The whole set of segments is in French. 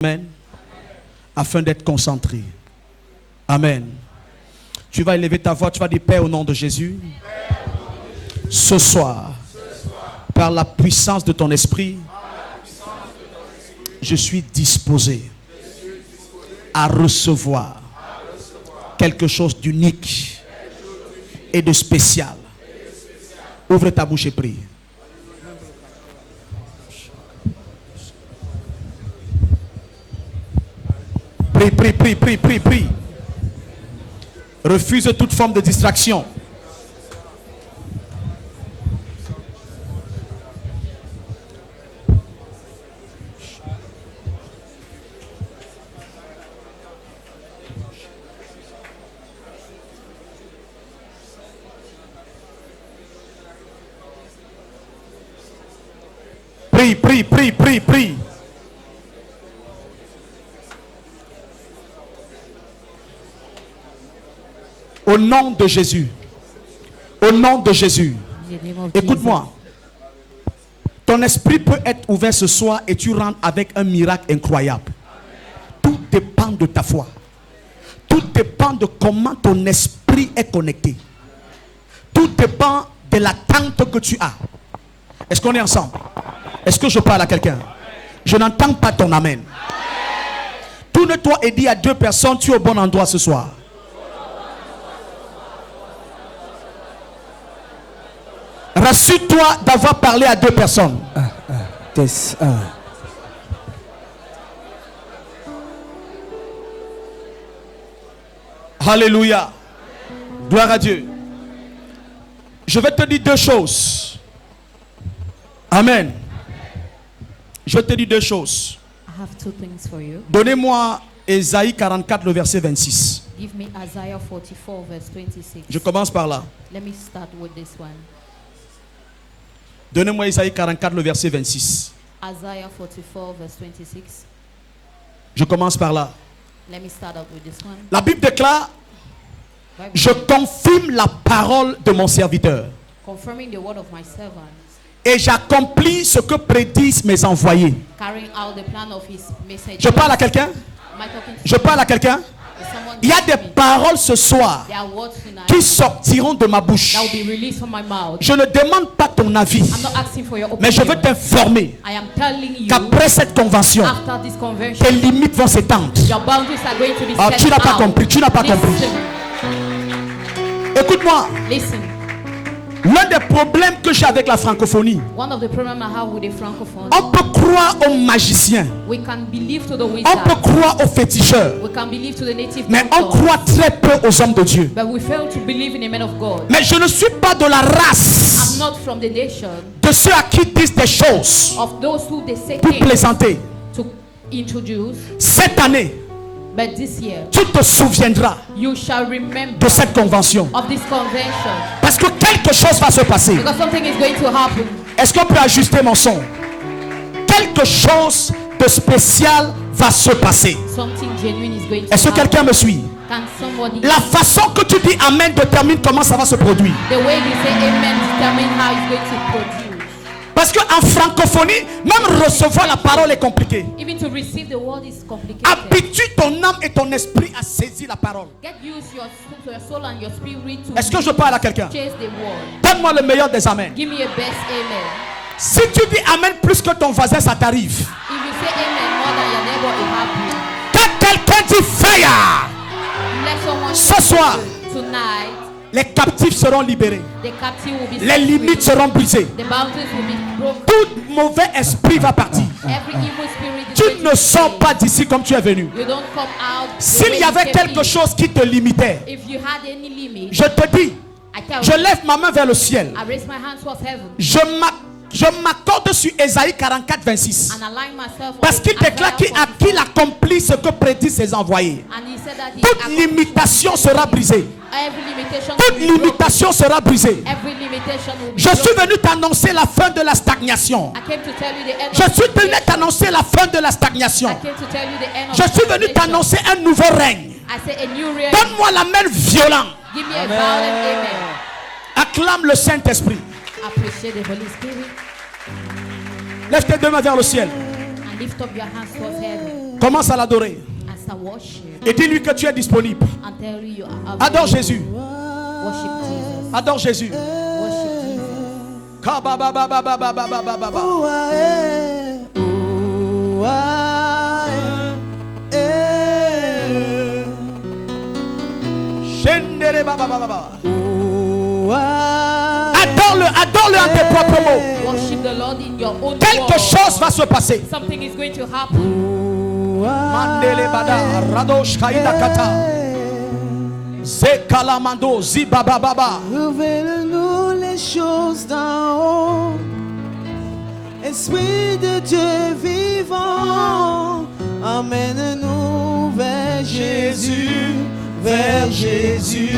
Amen. Afin d'être concentré. Amen. Tu vas élever ta voix, tu vas dire Père au nom de Jésus. Ce soir, par la puissance de ton esprit, je suis disposé à recevoir quelque chose d'unique et de spécial. Ouvre ta bouche et prie. Prie. Refuse toute forme de distraction. Prie. Au nom de Jésus. Au nom de Jésus. Écoute-moi. Ton esprit peut être ouvert ce soir et tu rentres avec un miracle incroyable. Tout dépend de ta foi. Tout dépend de comment ton esprit est connecté. Tout dépend de l'attente que tu as. Est-ce qu'on est ensemble? Est-ce que je parle à quelqu'un? Je n'entends pas ton amen. Tourne-toi et dis à deux personnes, tu es au bon endroit ce soir. Rassure-toi d'avoir parlé à deux personnes. Alléluia. Gloire à Dieu. Je vais te dire deux choses. Amen. Je te dis deux choses. Donnez-moi Ésaïe 44, le verset 26. Give me Isaiah 44, verse 26. Je commence par là. Let me start with this one. Donnez-moi Ésaïe 44, le verset 26. Isaiah 44, verse 26. Je commence par là. Let me start out with this one. La Bible déclare: je confirme la parole de mon serviteur. Confirming the word of my servant. Et j'accomplis ce que prédisent mes envoyés. Carrying out the plan of his message. Je parle à quelqu'un? Je parle à quelqu'un? Il y a des paroles ce soir qui sortiront de ma bouche. Je ne demande pas ton avis, mais je veux t'informer qu'après cette convention, tes limites vont s'étendre. Ah, tu n'as pas compris, tu n'as pas compris. Écoute-moi. L'un des problèmes que j'ai avec la francophonie, on peut croire aux magiciens, on peut croire aux féticheurs, mais on croit très peu aux hommes de Dieu. Mais je ne suis pas de la race de ceux à qui disent des choses pour plaisanter. Cette année, tu te souviendras de cette convention. Parce que quelque chose va se passer. Est-ce qu'on peut ajuster mon son? Quelque chose de spécial va se passer. Est-ce que quelqu'un me suit? La façon que tu dis Amen détermine comment ça va se produire. Parce qu'en francophonie, même recevoir la parole est compliqué. Habitue ton âme et ton esprit à saisir la parole. Est-ce que je parle à quelqu'un? Donne-moi le meilleur des Amen. Si tu dis Amen plus que ton voisin, ça t'arrive. Quand quelqu'un dit fire, ce soir, les captifs seront libérés. Les limites seront brisées. Tout mauvais esprit va partir. Tu ne sors pas d'ici comme tu es venu. S'il y avait quelque chose qui te limitait, je te dis, je lève ma main vers le ciel. Je m'accorde sur Ésaïe 44, 26. Parce qu'il déclare qu'il accomplit ce que prédit ses envoyés. Toute limitation sera brisée. Toute limitation sera brisée. Je suis venu t'annoncer la fin de la stagnation. Je suis venu t'annoncer la fin de la stagnation. Je suis venu t'annoncer un nouveau règne. Donne-moi la main violente. Acclame le Saint-Esprit. Lève tes deux mains vers le ciel. Lift up your hands towards heaven. Commence à l'adorer. and start worship. Et dis-lui que tu es disponible. And tell you are Adore available. Jésus. Worship Jesus. Adore Jésus. Worship Jesus. Kabababababababababa. Shendere babababa. Adore-le en tes propres mots. Worship the Lord in your own Quelque world. chose va se passer. Something is going to happen. Mandele bada radosh kaida kata. Zekalamando zibabababa. Révèle-nous les choses d'en haut. Esprit de Dieu vivant, emmène-nous vers Jésus, vers Jésus.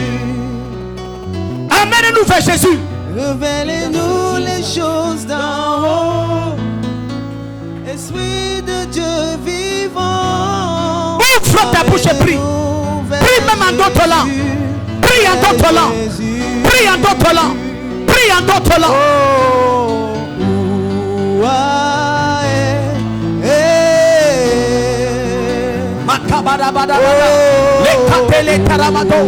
Amène-nous vers Jésus. Révèle-nous les choses d'en haut. Esprit de Dieu vivant. Ouvre ta bouche et prie. Prie même en d'autres langues. Prie en d'autres langues. Prie en d'autres langues. Prie en d'autres langues. Makabadabadabada. Lekatele taramado.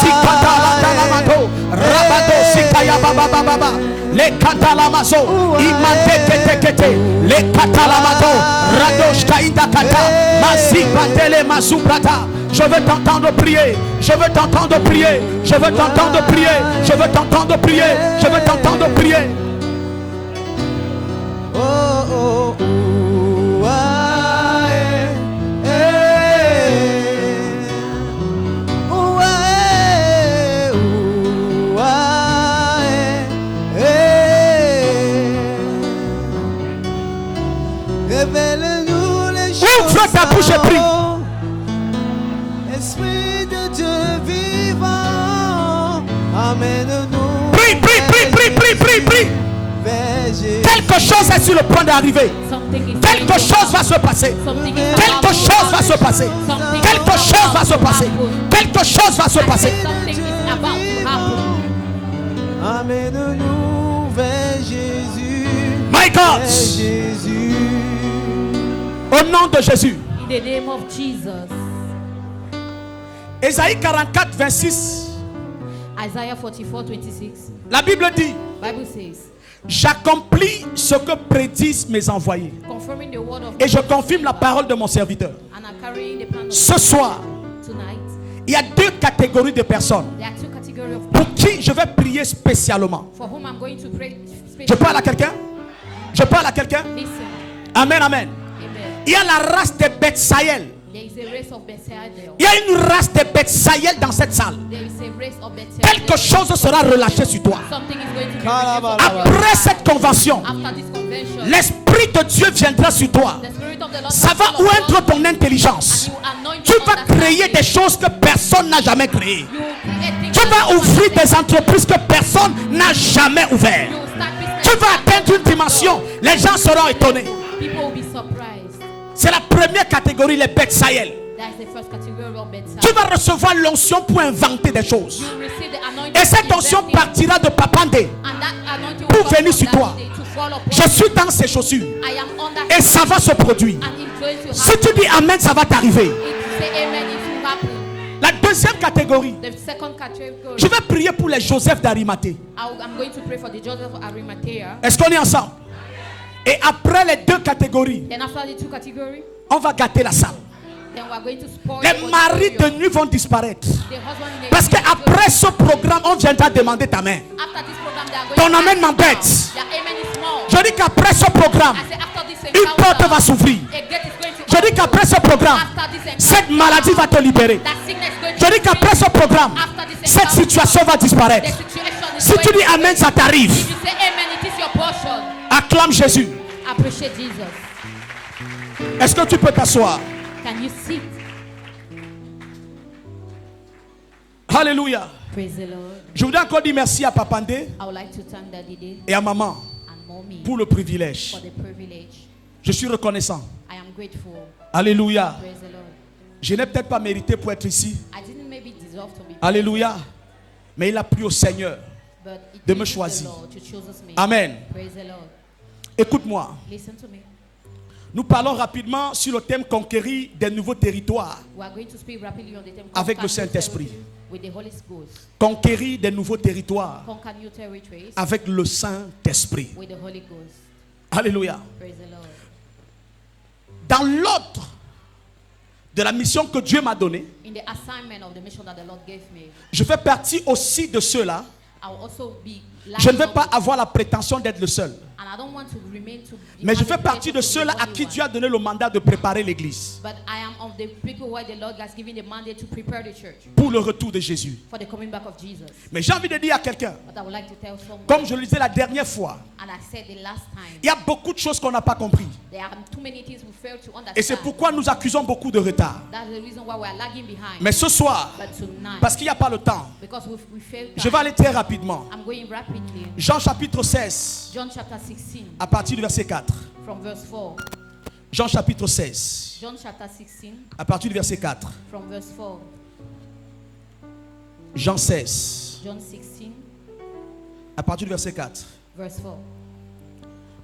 Sikatala taramado. Rabado sikaya babababa. Lekatalamazo. Imante kete kete. Lekatalamazo. Radosh kainda kata. Mazibandele mazubrata. Je veux t'entendre prier. Je veux t'entendre prier. Je veux t'entendre prier. Je veux t'entendre prier. Je veux t'entendre prier. Révèle-nous les choses. Ouvre ta bouche et prie. Esprit de Dieu vivant, amène-nous. Prie, prie, prie, prie, prie, prie, prie. Vers Jésus. Quelque chose est sur le point d'arriver. Something is Quelque going to chose va happen. se passer. Something is Quelque about to chose va se passer. Something Quelque is chose va about se to passer. happen. Quelque chose va se I passer. said something is about to happen. Amène-nous vers Jésus. My God. Vers Jésus. Au nom de Jésus. In the name of Jesus. Ésaïe 44, 26. Isaiah 44:26. La Bible dit: Bible says, j'accomplis ce que prédisent mes envoyés. confirming the word of Et je confirme la parole de mon serviteur. and are carrying the plan of Ce soir, tonight. il y a deux catégories de personnes There are two categories of pour qui je vais prier spécialement. for whom I'm going to pray. Je parle à quelqu'un? Je parle à quelqu'un? Listen. Amen, amen. Amen. Il y a la race de Bethsaël. There is a race of Bethsaida. Il y a une race de Bethsaël dans cette salle. There is a race of Bethsaida. Quelque chose sera relâché sur toi. Something is going to be Kalaba- released upon you. Après cette convention, After this convention, l'Esprit de Dieu viendra sur toi. the Spirit of the Lord Ça will va fall upon oindre you ton intelligence. and you anoint Tu your vas créer understanding. des choses que personne n'a jamais créées. You will create things Tu that vas no one ouvrir has des entreprises que personne n'a jamais You ouvertes. will start business Tu vas that atteindre une dimension. Les gens seront étonnés. people will be surprised. C'est la première catégorie, les Bethsaël. That is the first category of Bethsaida. Tu vas recevoir l'onction pour inventer des choses. You will receive the anointing Et cette to onction invent things, partira de Papandé. and that anointing pour will come venir from sur that toi. day to fall upon Je you. suis dans ces chaussures. I am under Et ça va se produire. and it's going to Si happen. tu dis Amen, ça va t'arriver. If you say amen, it will happen. La deuxième catégorie, The second category, je vais prier pour les Joseph d'Arimathée. I'm going to pray for the Joseph of Arimathea. Est-ce qu'on est ensemble? Et après les deux catégories, Then after the two categories, on va gâter la salle. then we are going to spoil Les the maris de auditorium. nuit vont disparaître. The husband in the Parce qu'après ce programme, on viendra demander ta main. after this program, they are going Ton to amen ask m'embête. now. Their amen is small. Je dis qu'après ce programme, I say after this une porte encounter, va s'ouvrir. a gate is going to Je dis qu'après ce programme, after this encounter, cette maladie va te libérer. that sickness is going to Je dis qu'après ce programme, after this cette encounter, situation va the disparaître. situation is Si going tu dis to Amen, ça t'arrive. If you say amen, it is your portion. Acclame Jésus. Appreciate Jesus. Est-ce que tu peux t'asseoir? Can you sit? Alléluia. Praise the Lord. Je voudrais encore dire merci à Papandé I would like to thank Daddy Day et à Maman and Mommy pour le privilège. for the privilege. Je suis reconnaissant. I am grateful. Alléluia. Praise the Lord. Je n'ai peut-être pas mérité pour être ici. I didn't maybe deserve to be Alléluia. Mais il a plu au Seigneur. but it de me pleases choisir. the Lord to choose me. Amen. Praise the Lord. Écoute-moi. Listen to me. Nous parlons rapidement sur le thème conquérir des nouveaux territoires We are going to speak rapidly on the term avec le conquer new Saint-Esprit. territory with the Holy Ghost. Conquérir des nouveaux territoires Conquer new territories avec le Saint-Esprit. with the Holy Ghost. Alléluia. Praise the Lord. Dans l'ordre de la mission que Dieu m'a donnée, In the assignment of the mission that the Lord gave me, je fais partie aussi de ceux-là. I will also be Je ne lining vais up pas with- avoir la prétention d'être le seul. and I don't want to remain to Mais je be fais the partie de person to be ceux-là the à only qui one. Dieu a donné le mandat de préparer l'église But I am of the people where the Lord has given the mandate to prepare the church pour le retour de Jésus. for the coming back of Jesus. Mais j'ai envie de dire à quelqu'un, But I would like to tell someone, comme je le disais la dernière fois, and I said the last time, il y a beaucoup de choses qu'on n'a pas compris. there are too many things we fail to understand. Et c'est pourquoi nous accusons beaucoup de retard. That's the reason why we are lagging behind. Mais ce soir, But tonight, parce qu'il n'y a pas le temps, because we failed je time, vais aller très rapidement. I'm going rapidly. Jean chapitre 16, John chapter 16, à partir du verset 4. from verse 4. Jean chapitre 16, John chapter 16, à partir du verset 4. from verse 4. Jean 16, John 16, à partir du verset 4. verse 4.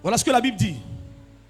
Voilà ce que la Bible dit.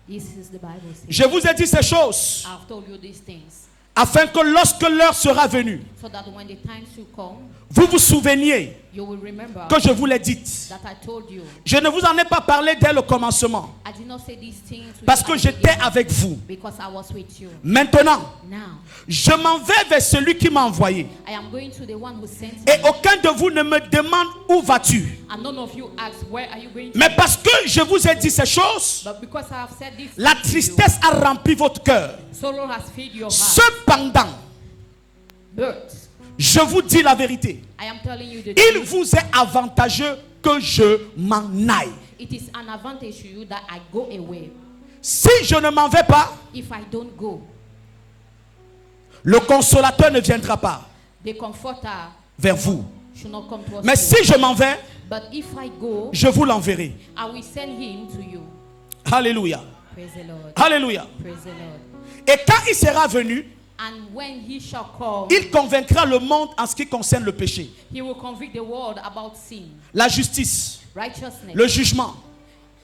This is the Bible says. Je vous ai dit ces choses I've told you these things afin que lorsque l'heure sera venue, so that when the time should come, vous vous souveniez you will remember que je vous l'ai dit. that I told you. Je ne vous en ai pas parlé dès le commencement I did not say these things to parce you que at the j'étais beginning, avec vous. because I was with you. Maintenant, Now, je m'en vais vers celui qui m'a envoyé. I am going to the one who sent Et me. aucun de vous ne me demande où vas-tu. And none of you ask, where are you going to? Mais parce que je vous ai dit ces choses, But because I have said this, la to you, tristesse a rempli votre cœur. sorrow has filled your heart. Cependant, But je vous dis la vérité. I am telling you the Il truth. vous est avantageux que je m'en aille. It is an advantage to you that I go away. Si je ne m'en vais pas, If I don't go, le consolateur ne viendra pas the comforter vers vous. should not come to us. Mais si je m'en vais, But if I go, je vous l'enverrai. I will send him to you. Alléluia. Praise the Lord. Alléluia. Praise the Lord. Et quand il sera venu, And when he shall come, il convaincra le monde en ce qui concerne le péché, he will convict the world about sin, la justice, righteousness, le jugement,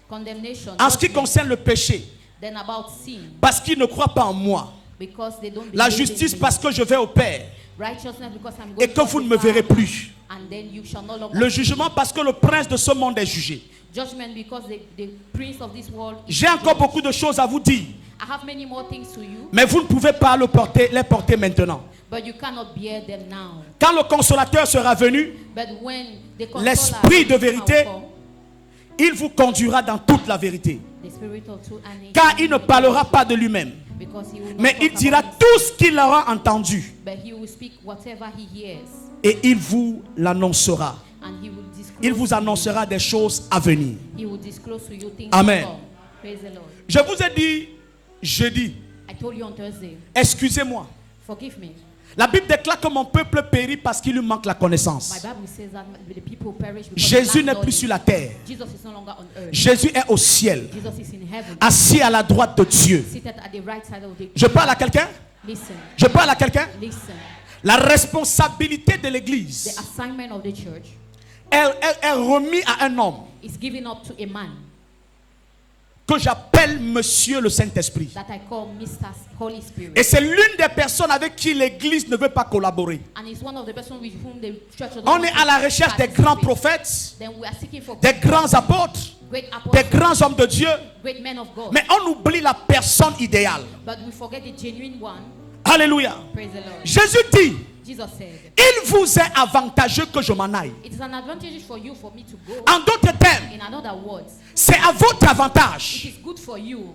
condemnation, en ce qui judgment, concerne le péché, then about sin, parce qu'ils ne croient pas en moi. because they don't La believe in justice me. parce que je vais au Père Righteousness because I'm et going que to vous ne the me verrez Father, plus. and then you shall no longer Le see jugement me. parce que le prince de ce monde est jugé. Judgment because the prince of this world is J'ai encore judged. beaucoup de choses à vous dire, I have many more things to you, mais vous ne pouvez pas les porter maintenant. but you cannot bear them now. Quand le consolateur sera venu, But when the consoler l'esprit de shall vérité, come, il vous conduira dans toute la vérité. the spirit of truth and nature, Car il ne parlera pas de lui-même, because he will not mais talk il dira about himself, tout ce qu'il aura entendu but he will speak whatever he hears, et il vous l'annoncera. and he will disclose. Il vous annoncera des choses à venir. He will disclose to you things Amen. to come. Praise the Lord. Je vous ai dit jeudi, I told you on Thursday. excusez-moi. Forgive me. La Bible déclare que mon peuple périt parce qu'il lui manque la My connaissance. Bible says that the people perish because Jésus they n'est lack plus sur la knowledge. terre. Jesus is no longer on earth. Jésus est au ciel, Jesus is in heaven, assis à la droite de Dieu. seated at the right side of the. Je parle à quelqu'un? Listen, Je parle à quelqu'un? listen. La responsabilité de The l'église assignment of the church est remise à un homme is given up to a man que j'appelle Monsieur le Saint-Esprit. that I call Mr. Holy Spirit. Et c'est l'une des personnes avec qui l'église ne veut pas collaborer. And he's one of the persons with whom the church doesn't On want est to à la recherche des participate. grands prophètes, Then we are seeking for des grands apôtres, great des apostles, grands hommes de Dieu. great men of God. Mais on oublie la personne idéale. But we forget the genuine one. Alléluia. Praise the Lord. Jésus dit, Jesus said, il vous est avantageux que je m'en aille. it is an advantage for you for me to go. En d'autres termes, In other words, c'est à votre it avantage is good for you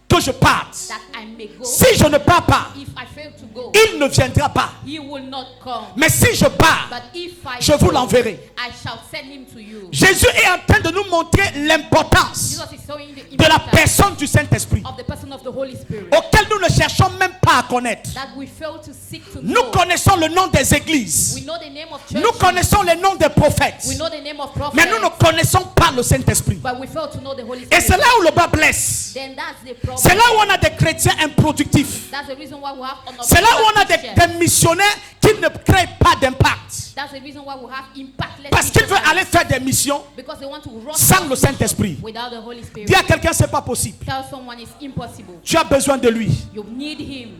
que je parte. that I may go. Si je ne pars pas, If I fail to go, il ne viendra pas. he will not come. Mais si je pars, But if I je vous go, l'enverrai. I shall send him to you. Jésus est en train de nous montrer l'importance Jesus is showing the de la importance personne du Saint-Esprit, of the person of the Holy Spirit, auquel nous ne cherchons même pas à connaître. that we fail to seek to Nous know. connaissons le nom des églises. We know the name of Nous churches. connaissons les noms des prophètes. We know the name of prophets. Mais nous ne connaissons pas le Saint-Esprit. But we fail to know the Holy Et Spirit. c'est là où le bas blesse. Then that's the problem. C'est là où on a des chrétiens improductifs. That's the reason why we have C'est là où on a Christians. des missionnaires qui ne créent pas d'impact. That's the reason why we have impactless Parce qu'ils veulent missionaries. aller faire des missions Because they want to run sans their le Saint-Esprit. without the Holy Spirit. Dis à quelqu'un, c'est pas possible. Tell someone it's impossible. Tu as besoin de lui. You need him.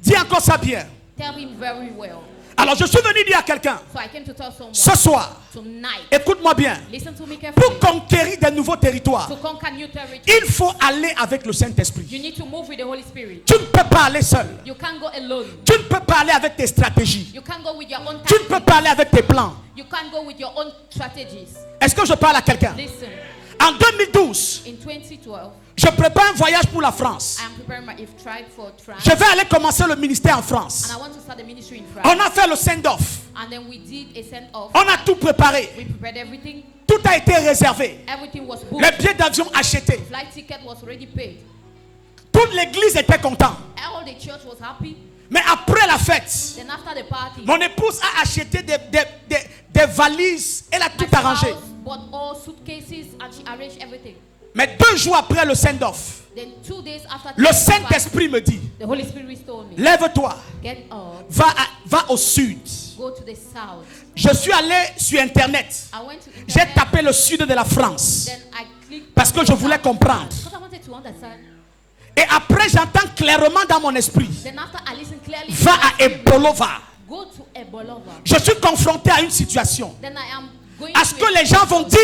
Dis encore ça bien. Tell him very well. Alors je suis venu dire à quelqu'un, So I came to tell someone ce soir, tonight. écoute-moi bien, Listen to me pour carefully. conquérir de nouveaux territoires, To conquer new territory, il faut aller avec le you Saint-Esprit. need to move with the Holy Spirit. Tu ne peux pas aller seul. You can't go alone. Tu ne peux pas aller avec tes stratégies. You can't go with your own Tu ne peux tactics. pas aller avec tes plans. You can't go with your own strategies. Est-ce que je parle à quelqu'un? Listen, En 2012, in 2012, je prépare un voyage pour la France. I am preparing my tribe for France. Je vais aller commencer le ministère en And France. I want to start the ministry in France. On a fait le send-off. And then we did a send-off. On a tout préparé. We prepared everything. Tout a été réservé. Everything was booked. Les billets d'avion achetés. Flight ticket was already paid. Toute l'église était contente. All the church was happy. Mais après la fête, Then after the party, mon épouse a acheté des valises. Elle a my tout arrangé. spouse bought all suitcases and she arranged everything. Mais 2 jours après le send-off, Then 2 days after le the Saint-Esprit me dit, the Holy Spirit told me, lève-toi, get up, va au sud. go to the south. Je suis allé sur Internet. I went to J'ai internet, tapé le sud de la France. then I clicked Parce que je voulais comprendre. because I wanted to understand. Et après, j'entends clairement dans mon esprit, Then after I listened clearly, va à Ebolova. go to Ebolova. Je suis confronté à une situation. Then I am going À ce to, que les gens vont dire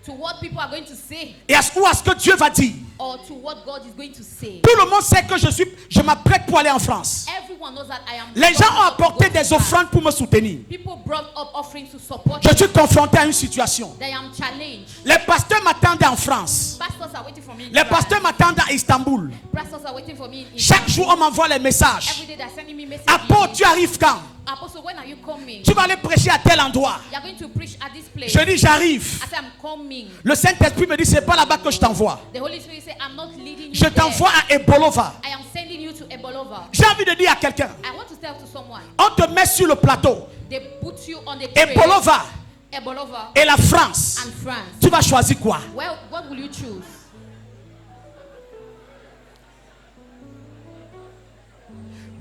to what people are going to say et à ce que Dieu va dire. or to what God is going to say. Tout le monde sait que je m'apprête pour aller en France. Everyone knows that I am. Les gens ont going to go apporté to des France. offrandes pour me soutenir. People brought up offerings to support Je me. suis confronté à une situation. I am challenged. Les pasteurs m'attendent en France. Pastors are waiting for me. In Les France. pasteurs m'attendent à Istanbul. Pastors are waiting for me. In Chaque Istanbul. jour, on m'envoie les messages. Every day they're sending me messages. Apôtre, tu arrives quand? Apostle, when are you coming? Tu vas aller prêcher à tel endroit. You're going to preach at this place. Je dis, j'arrive. I say I'm coming. Le Saint-Esprit me dit, c'est pas là-bas que je t'envoie. The Holy Spirit say I'm not leading you Je there. t'envoie à Ebolova. I am sending you to Ebolova. J'ai envie de dire à quelqu'un, I want to tell to someone. on te met sur le plateau. They put you on the train. Ebolova Ebolova et la France. and France. Tu vas choisir quoi? Well, what will you choose?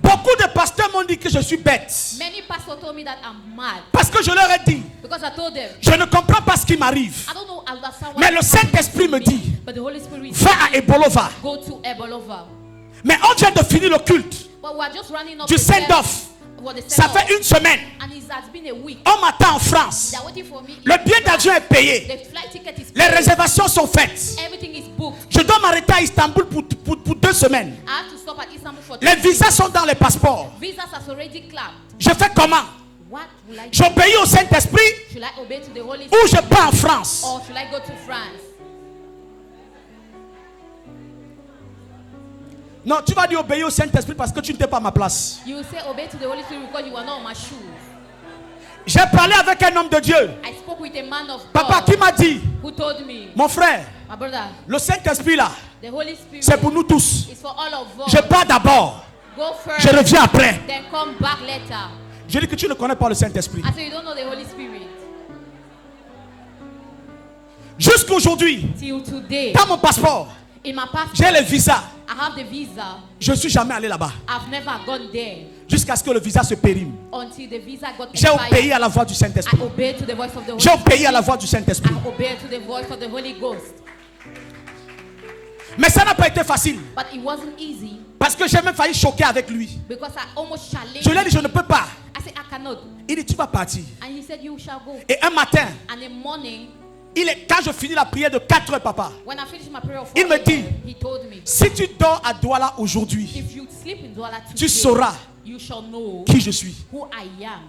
Beaucoup de pasteurs m'ont dit que je suis bête. Many pastors told me that I'm mad Parce que je leur ai dit, because I told them je ne comprends pas ce qui m'arrive. I don't know understand Mais what le is Saint-Esprit me happening to dit, me, but the Holy Spirit va à Ebolova. go to Ebolova. Mais on vient de finir le culte But we are just running up du the send-off. for the Ça send-off. fait une semaine. And it has been a week. On m'attend en France. They are waiting for me. Le billet d'avion est payé. The flight ticket is Les paid. réservations sont faites. Everything is booked. Je dois m'arrêter à Istanbul pour 2 semaines. I have to stop at Istanbul for Les 2 visas days. sont dans les passeports. Visas has already clapped. Je fais comment? What will I do? J'obéis au Saint-Esprit Should I obey to the Holy ou Spirit je pars en France? or should I go to France? Non, tu vas dire obéir au Saint-Esprit parce que tu n'étais pas à ma place. You will say obey to the Holy Spirit because you are not on my shoes. J'ai parlé avec un homme de Dieu. I spoke with a man of Papa God qui m'a dit, who told me, mon frère, my brother, le Saint-Esprit là, the Holy Spirit c'est pour nous tous. is for all of us. Je pars d'abord. Go first, Je reviens après. then come back later. Je dis que tu ne connais pas le Saint-Esprit. I say you don't know the Holy Spirit. Jusqu'aujourd'hui, Till today, dans mon passeport, in my passport, j'ai le visa. I have the visa. Je ne suis jamais allé là-bas. I've never gone there Jusqu'à ce que le visa se périme. until the visa got J'ai expired. obéi à la voix du I Saint-Esprit. obeyed to the voice of the Holy J'ai obéi Spirit. à la voix du Saint-Esprit. I obeyed to the voice of the Holy Ghost. Mais ça n'a pas été facile. But it wasn't easy Parce que j'ai même failli choquer avec lui. because I almost challenged Je lui ai dit, him. je ne peux pas. I said, I cannot. Il dit, tu vas partir. And he said, you shall go. Et un matin, And in the morning, quand je finis la prière de 4 heures, papa, when I finished my prayer of Il me 4 dit, he told me, si tu dors à Douala aujourd'hui, if you sleep in Douala tu today, sauras you shall know qui je suis. who I am.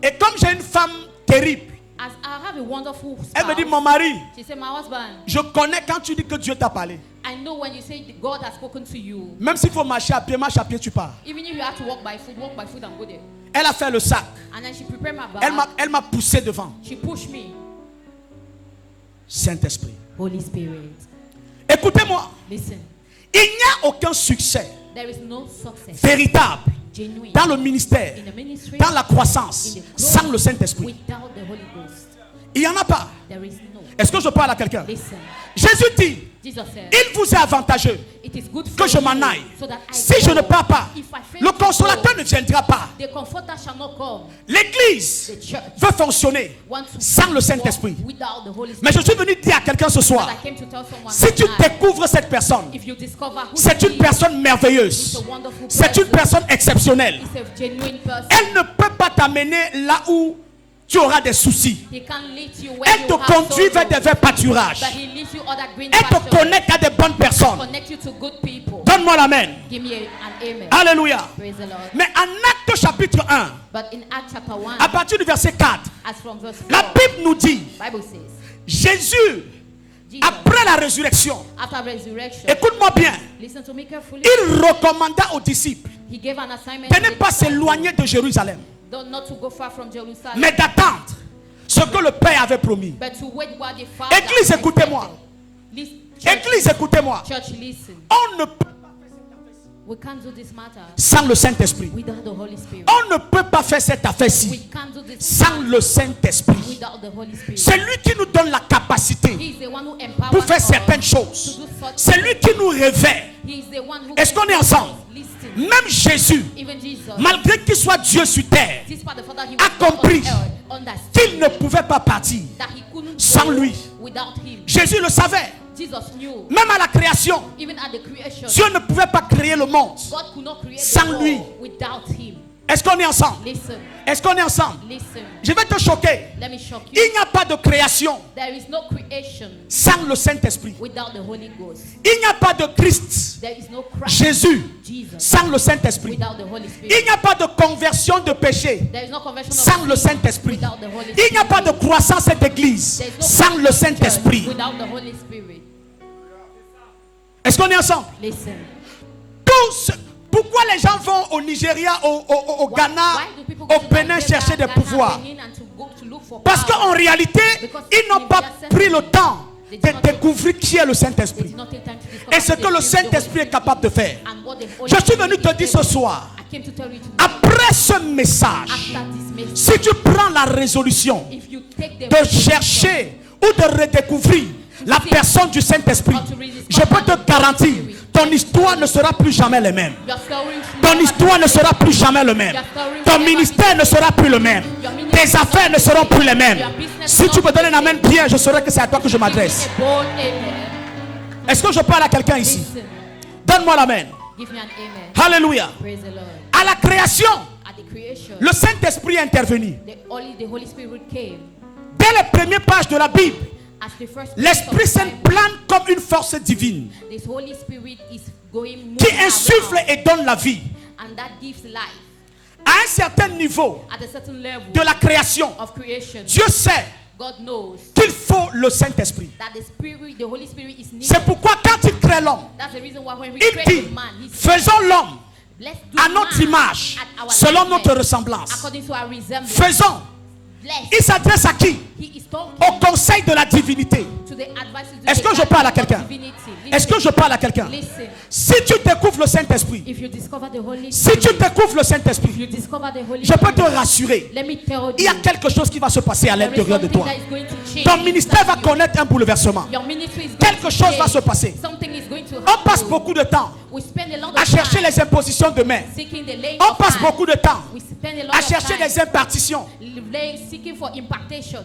Et comme j'ai une femme terrible, As I have a wonderful elle me dit, spouse, mon mari, she said, my husband, je connais quand tu dis que Dieu t'a parlé. I know when you say God has spoken to you, Même s'il faut marcher à pied, marche à pied, tu pars. even if you have to walk by foot and go there. Elle a fait le sac. And then she prepared my bag. Elle m'a poussé devant. She pushed me. Saint-Esprit. Holy Spirit. Écoutez-moi. Listen. Il n'y a aucun succès There is no success. véritable Genuine. dans le ministère, In the ministry. dans la croissance, In the growth, sans le Saint-Esprit. Without the Holy Ghost. Il n'y en a pas. There is no. Est-ce que je parle à quelqu'un? Listen. Jésus dit, Jesus said, il vous est avantageux it is good que for je you m'en aille. so that I Si je go. ne pars pas, If I fail le to consolateur go, ne viendra pas. the comforter shall not come. L'église The church veut fonctionner wants to sans le walk Saint-Esprit. without the Holy Spirit. Mais je suis venu dire à quelqu'un ce But soir, I came to tell someone si tu tonight, découvres cette personne, if you discover who c'est he une is, personne he's merveilleuse. a wonderful C'est une person. personne exceptionnelle. He's a genuine person. Elle ne peut pas t'amener là où tu auras des soucis. He can lead you where Elle you te have conduit vers sorrow, des verts pâturages. but he leads you other green Elle te pastures. connecte à des bonnes personnes. Connect you to good people. Donne-moi l'amen. Give me an amen. Alléluia. Praise the Lord. Mais en Acte chapitre 1, But in Acts chapter 1, à partir du verset 4, as from verse 4, la Bible nous dit, Bible says, Jésus, Jesus, après la résurrection, after resurrection, écoute-moi bien, listen to me carefully, il recommanda aux disciples he gave an assignment de to ne the pas disciples, s'éloigner de Jérusalem, not to go far from Jerusalem, mais d'attendre ce que le Père avait promis. but to wait while the Father Église, écoutez-moi. expected. Église, écoutez-moi. Church, listen. On ne peut pas We can't do this matter sans le Saint-Esprit. without the Holy Spirit. On ne peut pas faire cette We affaire-ci can't do this sans le Saint-Esprit. without the Holy Spirit. C'est lui qui nous donne la capacité He is the one who empowers pour faire us certaines to choses. do such C'est lui qui nous révèle. He is the one who Est-ce qu'on est ensemble? Listen. Même Jésus, Even Jesus, malgré qu'il soit Dieu sur terre, despite the fact that he a was compris on earth, understood qu'il ne pouvait pas partir that he couldn't sans go lui. without him. Jésus le savait. Jesus knew, Même à la création, even at the creation, Dieu ne pouvait pas créer le monde. God could not create Sans the lui. world without him. Est-ce qu'on est ensemble? Listen, Est-ce qu'on est ensemble? listen. Je vais te choquer. Let me shock you. Il n'y a pas de création There is no creation sans le Saint-Esprit. without the Holy Ghost. Il n'y a pas de Christ, There is no Christ, Jésus, Jesus, sans le Saint-Esprit. without the Holy Il Spirit. n'y a pas de conversion de péché There is no conversion of sans le sin Saint-Esprit. without the Holy Il n'y a pas de Spirit. croissance cette église There is no sans le church Saint-Esprit. without the Holy Spirit. Est-ce qu'on est ensemble? Listen. Pourquoi les gens vont au Nigeria, au Ghana, Why do people go au to Bénin Nigeria, chercher des Ghana, pouvoirs? Benin, and to look for Parce power? qu'en réalité, Because ils n'ont in pas their pris le senses, temps they did de not take- découvrir qui est le They Saint-Esprit. did not take time to discover Et ce who que the le Holy Saint-Esprit Spirit est capable de faire. and what the Holy Je suis Spirit venu te is dire ce able. soir, I came to tell you today, après ce message, after this message, si tu prends la résolution if you take the de resolution chercher ou de redécouvrir la personne du Saint-Esprit, je peux te garantir, ton histoire ne sera plus jamais la même. your story should Ton never histoire be ne sera plus jamais le même. Ton ministère ne sera plus le même. Tes affaires ne seront plus les mêmes. Si tu me donnes un amen bien, je saurai que c'est à toi que je m'adresse. a bold amen. Est-ce que je parle à quelqu'un ici? Listen, Donne-moi l'amen. give me an amen. Alléluia. Praise the Lord. À la création, At the creation, le Saint-Esprit est intervenu. the Holy Spirit came. Dès les premières pages de la Bible, As the first l'Esprit of the Saint Bible, plane comme une force divine this Holy Spirit is going qui moving insuffle around, et donne la vie. and that gives life À un certain niveau at a certain level de la création, of creation. Dieu sait God knows qu'il faut le Saint-Esprit. that the Holy Spirit is needed. C'est pourquoi quand il crée l'homme, That's the reason why when we il create dit, a man, he says, faisons l'homme let's do à notre man image, at our selon likeness, notre ressemblance. according to our resemblance. Faisons. Blessed. Il s'adresse à qui? He is talking Au conseil de la divinité. to the advices Est-ce que je parle à quelqu'un? Est-ce que je parle à quelqu'un? Listen, Si tu découvres le Saint-Esprit, if you discover the Holy si tu Spirit, découvres le if Saint-Esprit, you discover the Holy je peux te Spirit, rassurer. let me tell Il y a you, quelque chose qui va se passer à there is l'intérieur de something toi. that is going to change Ton ministère va inside you. connaître un bouleversement. Your ministry is going Quelque to chose va change. se passer. Something is going to On passe happen. beaucoup de temps We spend a lot à of chercher time les impositions de main. seeking the laying On of passe hands. beaucoup de temps We spend a lot à of chercher time des impartitions. seeking for impartation.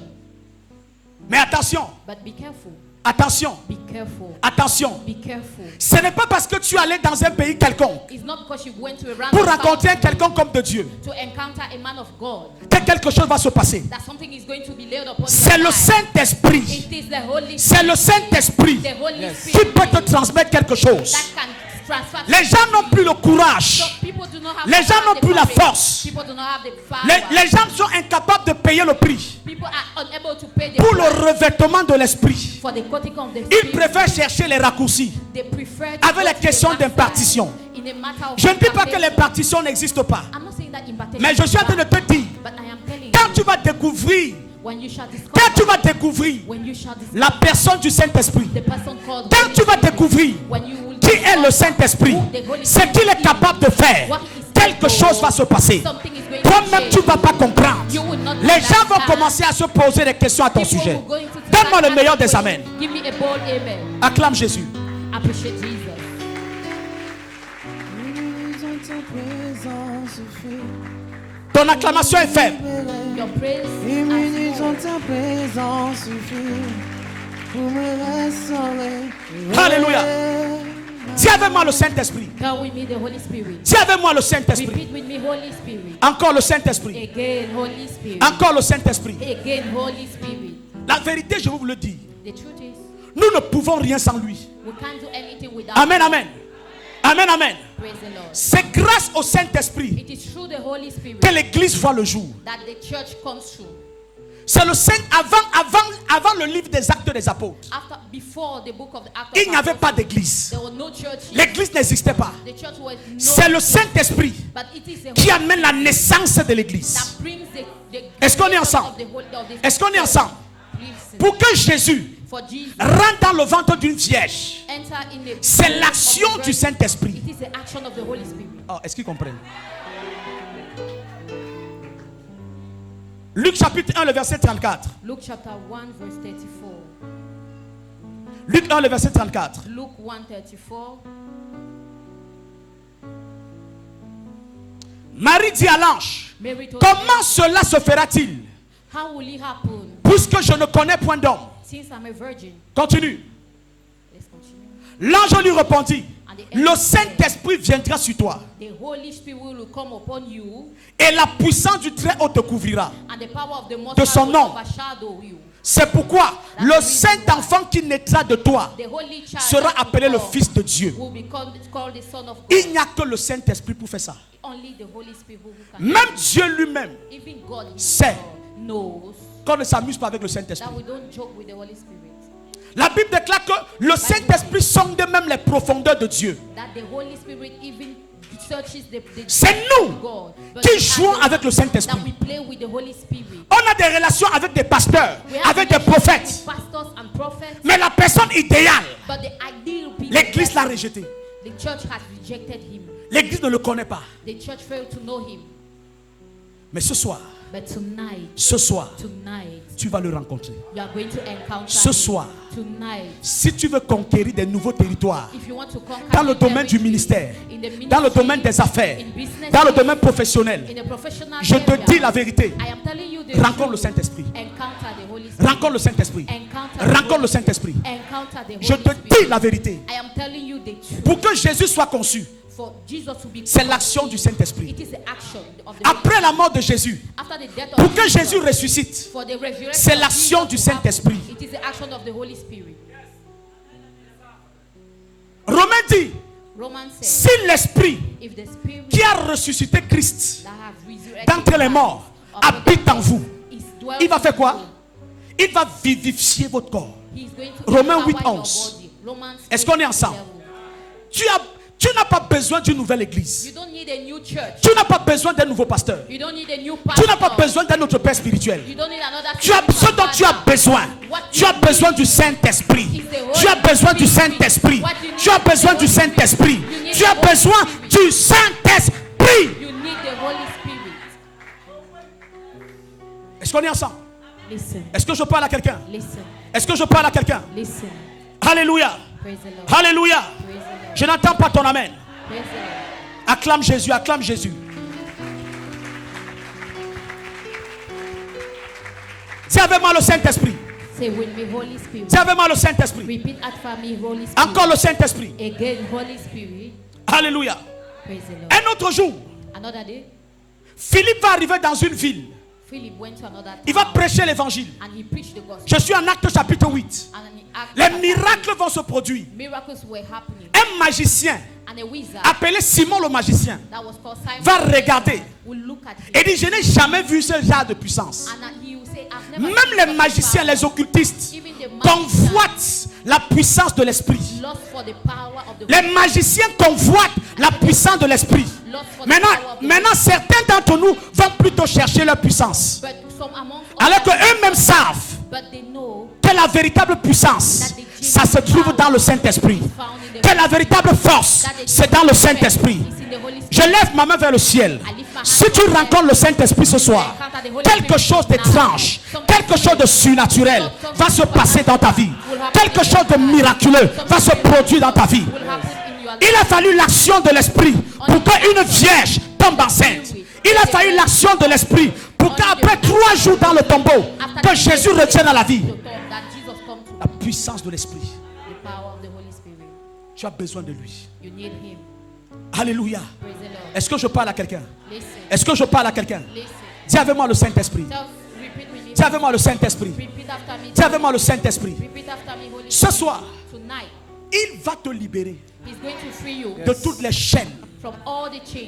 Mais attention, But be careful. attention, Be careful. attention. Be careful. Ce n'est pas parce que tu es allé dans un pays quelconque It's not because you went to a pour random rencontrer country quelqu'un comme de Dieu to encounter a man of God que quelque chose va se passer. that something is going to be laid upon C'est your le life. Saint-Esprit. It is the Holy C'est le Saint-Esprit the Holy qui Spirit peut te transmettre quelque chose. that can transfer. Les gens n'ont plus le So courage. people do not have Les gens n'ont the plus la courage. force. People do not have the power. Les gens sont incapables de payer le prix People are unable to pay the pour le price revêtement de l'Esprit. for the coating of the Ils Spirit. préfèrent chercher les raccourcis. They prefer to Avec go les to the questions backside d'impartition. in a matter of Je ne dis pas que impartation. l'impartition n'existe pas. I'm not saying that impartation Mais je suis en train de is te bad, dire, but I am telling quand you, tu vas découvrir, when you shall discover, quand tu vas découvrir when you shall discover la personne du Saint-Esprit, the person called quand Holy tu vas Spirit, découvrir when you will qui est le Saint-Esprit, ce qu'il est capable de faire, quelque chose va se passer. Toi-même, tu ne vas pas comprendre. Les gens vont commencer à se poser des questions à ton sujet. Donne-moi le meilleur des amens. Acclame Jésus. Appreciate Jesus. Ton acclamation est faible. Your praise Une minute is en ta présence suffit pour me restaurer. Alléluia. Dis avec moi le Saint-Esprit. Come with me, the Holy Spirit. Dis avec moi le Saint-Esprit. Repeat with me, Holy Spirit. Encore le Saint-Esprit. Again, Holy Spirit. Encore le Saint-Esprit. Again, Holy Spirit. La vérité, je vais vous le dire. The truth is, Nous ne pouvons rien sans lui. we can't do anything without Amen, him. amen. Amen, amen. Praise the Lord. C'est grâce au Saint-Esprit It is through the Holy Spirit que l'église voit le jour. that the church comes through. C'est le Saint avant le livre des Actes des Apôtres. Before the book of the Acts Il of n'y avait Apostles, pas d'église. there was no church yet. L'église n'existait pas. The church was no C'est le Saint-Esprit but it is the qui Holy amène la naissance de l'église. that brings the Est-ce qu'on est creation ensemble? of the Holy- of the Est-ce qu'on est ensemble? Listen. Pour que Jésus For Jesus rentre dans le ventre d'une vierge, enter in the c'est womb l'action of the du Virgin. Saint-Esprit. It is the action of the Holy Spirit. Oh, est-ce qu'ils comprennent? Luc chapitre 1, le verset 34. Luke chapter 1 verse 34. Luc 1, le verset 34. Luke 1:34. Marie dit à l'ange, Mary told comment cela se fera-t-il, him, how will it happen puisque je ne connais point d'homme? since I'm a virgin? Continue. Let's continue. L'ange lui répondit, le Saint-Esprit viendra sur toi, The Holy Spirit will come upon you, et la puissance du Très-Haut te couvrira. and the power of the Most De High son will nom. overshadow you. C'est pourquoi le Saint-Enfant qui naîtra de toi The Holy Child sera that will appelé le come Fils de Dieu. will be called the Son of God. Il n'y a que le Saint-Esprit pour faire ça. Only the Holy Spirit who can. Même Dieu lui-même Even God sait himself knows qu'on ne s'amuse pas avec le that Saint-Esprit. we don't joke with the Holy Spirit. La Bible déclare que le Saint-Esprit sonde même les profondeurs de Dieu. That the Holy Spirit even searches the C'est nous God. But qui it has jouons a- avec le that Saint-Esprit. we play with the Holy Spirit. On a des relations avec des pasteurs, We have avec des relationships prophètes. with pastors and prophets, Mais la personne idéale, but the ideal people, l'église l'a rejeté. the church has rejected him. L'église ne le connaît pas. The church failed to know him. Mais ce soir, But tonight, tu vas le rencontrer. you are going to encounter Ce him. soir, Tonight, si tu veux conquérir des nouveaux territoires, if you want to conquer dans le new domaine du territory, ministère, in the ministry, dans le domaine des affaires, in business, dans le domaine professionnel, in the professional je te area, dis la vérité. I am telling you the Rencontre truth. le Saint-Esprit. Encounter the Holy Spirit. Rencontre le Saint-Esprit. Encounter the Rencontre Holy le Saint-Esprit. Encounter the Holy Je te Spirit. dis la vérité. I am telling you the truth. Pour que Jésus soit conçu, For Jesus to be c'est l'action du Saint-Esprit. It is the action of the Après la mort de Jésus, After the death pour of que Jesus, Jésus ressuscite, for the resurrection c'est of l'action Jesus du to happen, Saint-Esprit. It is the action of the Holy Spirit. Romains dit, Romans says, si l'Esprit if the Spirit qui a ressuscité Christ that has resurrected d'entre les morts Christ habite en vous, is dwelling il va faire in quoi? you, Il va vivifier votre corps. he is going to Romains empower 8, your 11. body. Romans Est-ce qu'on est 8, ensemble? 11. Tu n'as pas besoin d'une nouvelle église. You don't need a new church. Tu n'as pas besoin d'un nouveau pasteur. You don't need a new Tu n'as pas pastor. besoin d'un autre père spirituel. You don't need another Tu as ce spiritual dont tu as father. besoin. Tu as besoin du Saint-Esprit. Tu as besoin du Saint-Esprit. Tu as besoin du Saint-Esprit. Tu as besoin du Saint-Esprit. You need the Holy Spirit. Est-ce qu'on est ensemble? Listen. Est-ce que je parle à quelqu'un? Listen. Est-ce que je parle à quelqu'un? Listen. Alléluia. Praise the Lord. Alléluia. Praise the Lord. Je n'entends pas ton amen. Praise the Lord. Acclame Jésus, acclame Jésus. Dis avec moi le Saint-Esprit. Say with me, Holy Spirit. Dis avec moi le Saint-Esprit. Repeat after me, Holy Spirit. Encore le Saint-Esprit. Again, Holy Spirit. Alléluia. Praise the Lord. Un autre jour, Another day, Philippe va arriver dans une ville. Philip went to another Il va town prêcher l'évangile. and he preached the gospel. Je suis en Acte chapitre 8. And in Acts Les chapter miracles vont se produire. 8, miracles were happening. Un magicien And a wizard appelé Simon le magicien that was called Simon va regarder will look at him et dit, je n'ai jamais vu ce genre de puissance. and he will say, I've never Même seen les such magiciens, power. les occultistes Even the magicians convoitent la puissance de l'esprit. lost for the power of the Les magiciens convoitent la puissance de l'esprit. lost for the power of the Maintenant, certains d'entre nous vont plutôt chercher leur puissance. But some among us, Alors qu'eux-mêmes savent but they know que la véritable puissance, ça se trouve dans le Saint-Esprit. found in the que la véritable force, c'est dans le Saint-Esprit. Je lève ma main vers le ciel. Si tu rencontres le Saint-Esprit ce soir, quelque chose d'étrange, quelque chose de surnaturel va se passer dans ta vie. Quelque chose de miraculeux va se produire dans ta vie. Il a fallu l'action de l'Esprit pour qu'une vierge tombe enceinte. Il a fallu l'action de l'Esprit pour qu'après 3 jours dans le tombeau, que Jésus retienne à la vie. La puissance de l'Esprit. Tu as besoin de lui. Alléluia. Est-ce que je parle à quelqu'un? Est-ce que je parle à quelqu'un? Dis avec moi le Saint-Esprit. Dis avec moi le Saint-Esprit. Dis avec moi le Saint-Esprit. Ce soir, il va te libérer de toutes les chaînes.